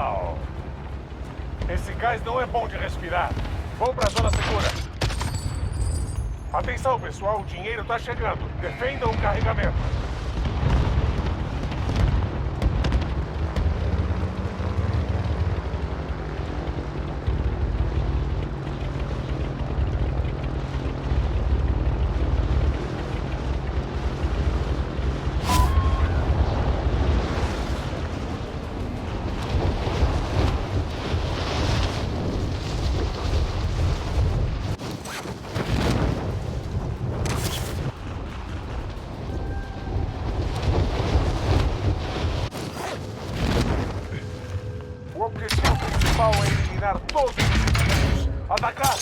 Uau! Esse gás não é bom de respirar. Vou pra zona segura. Atenção, pessoal. O dinheiro tá chegando. Defendam o carregamento. O objetivo principal é eliminar todos os inimigos. Atacar!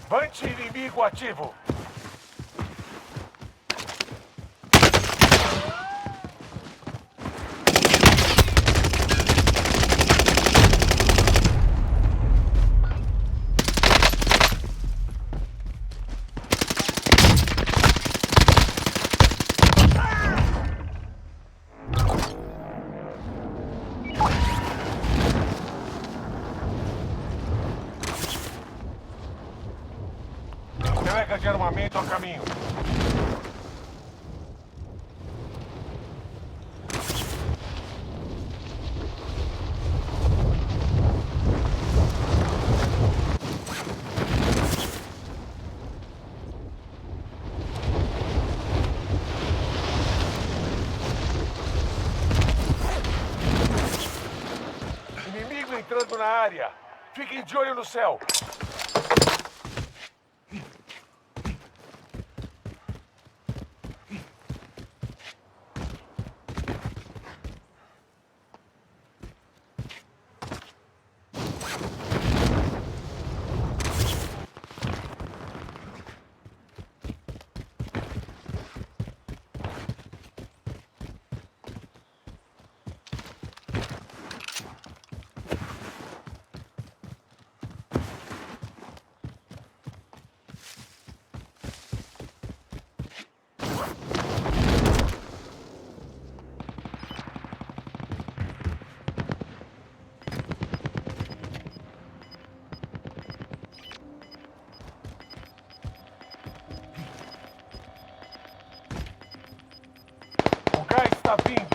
Vante inimigo ativo. Entrega de armamento a caminho. Inimigo entrando na área. Fiquem de olho no céu. O gás está vindo.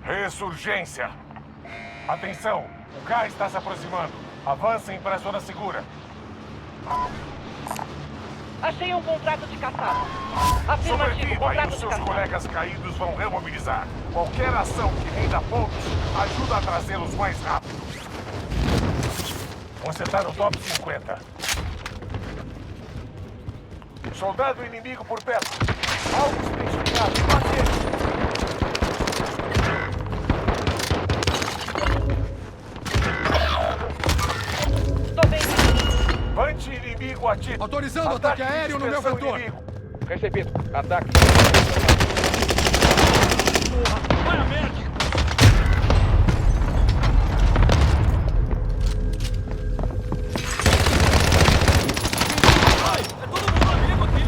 Ressurgência! Atenção! O gás está se aproximando. Avancem para a zona segura. Achei um contrato de caçada. Afirmativo, Sobreviva e contrato os de seus caçada. colegas caídos vão remobilizar. Qualquer ação que renda pontos ajuda a trazê-los mais rápido. Você está no top 50. Soldado inimigo por perto. Alvo identificado. Bate ele. Vante Vante inimigo ativo. Autorizando ataque aéreo no meu vetor. Inimigo. Recebido. Ataque. Porra, vai a merda! Ai, é todo mundo amigo aqui!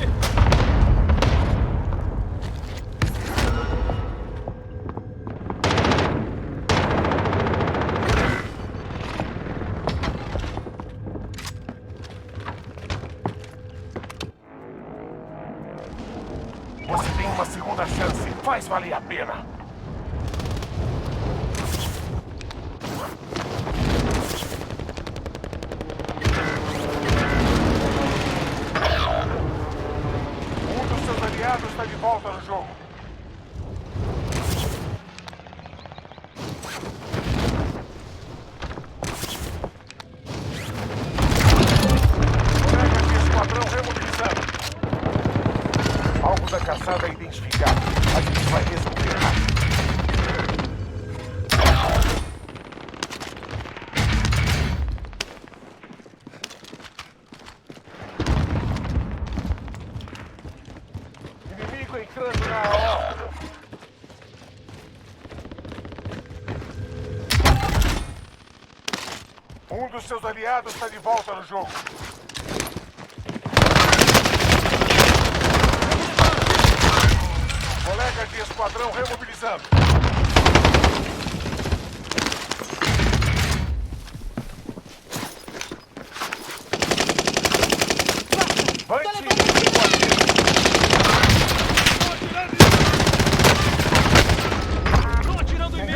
Você tem uma segunda chance. Faz valer a pena. Um dos seus aliados está de volta no jogo. Colega de esquadrão remobilizando. Alvo da caçada identificado. A gente vai resolver rápido. Inimigo entrando na AO. Um dos seus aliados está de volta no jogo. Colega de esquadrão remobilizando. Vante inimigo ativo. Estão atirando em mim!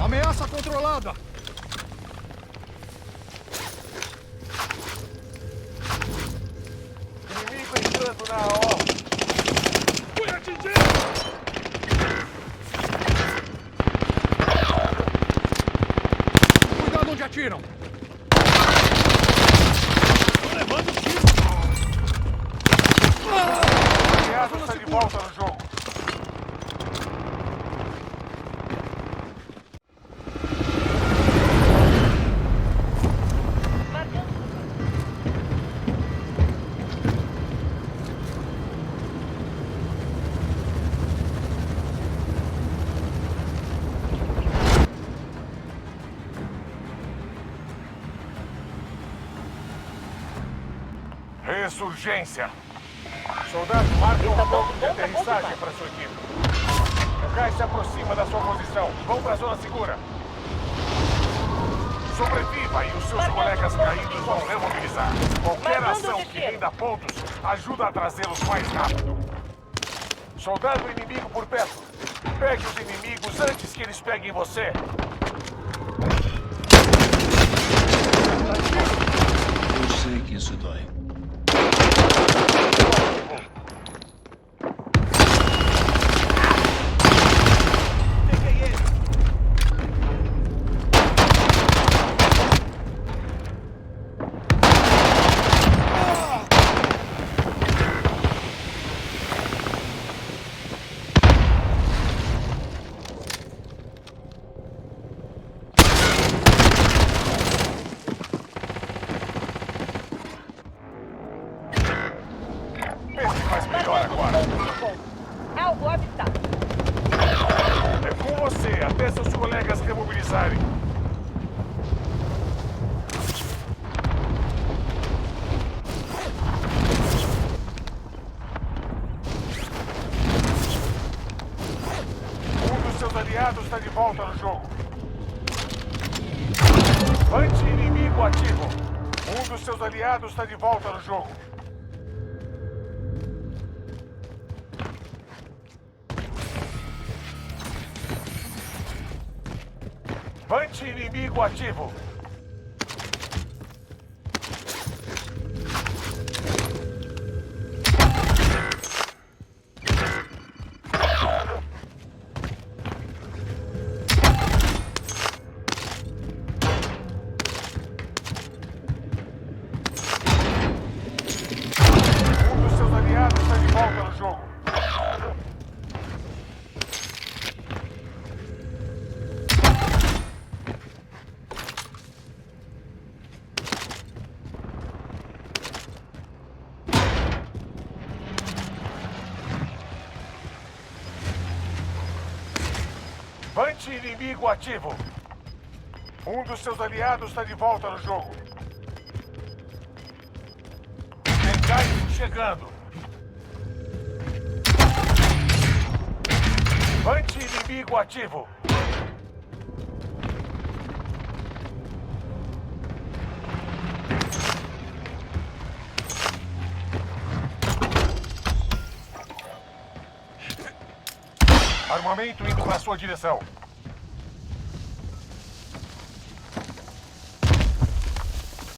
Ameaça controlada! Inimigo entrando na AO. Fui atingido! Cuidado onde atiram! Tô levando tiro! O aliado está de volta no jogo. Ressurgência. Soldado, marque um ponto de aterrissagem para sua equipe. O gás se aproxima da sua posição. Vão para a zona segura. Sobreviva e os seus colegas caídos vão remobilizar. Qualquer ação que renda pontos ajuda a trazê-los mais rápido. Soldado inimigo por perto. Pegue os inimigos antes que eles peguem você. Eu sei que isso dói. Mas melhor agora. Alvo avistado. É com você, até seus colegas remobilizarem. Um dos seus aliados está de volta no jogo. Vante inimigo ativo. Um dos seus aliados está de volta no jogo. Vante inimigo ativo. Um dos seus aliados está de volta no jogo. inimigo ativo. Um dos seus aliados está de volta no jogo. Tem chegando. Anti-inimigo ativo. Armamento indo para sua direção.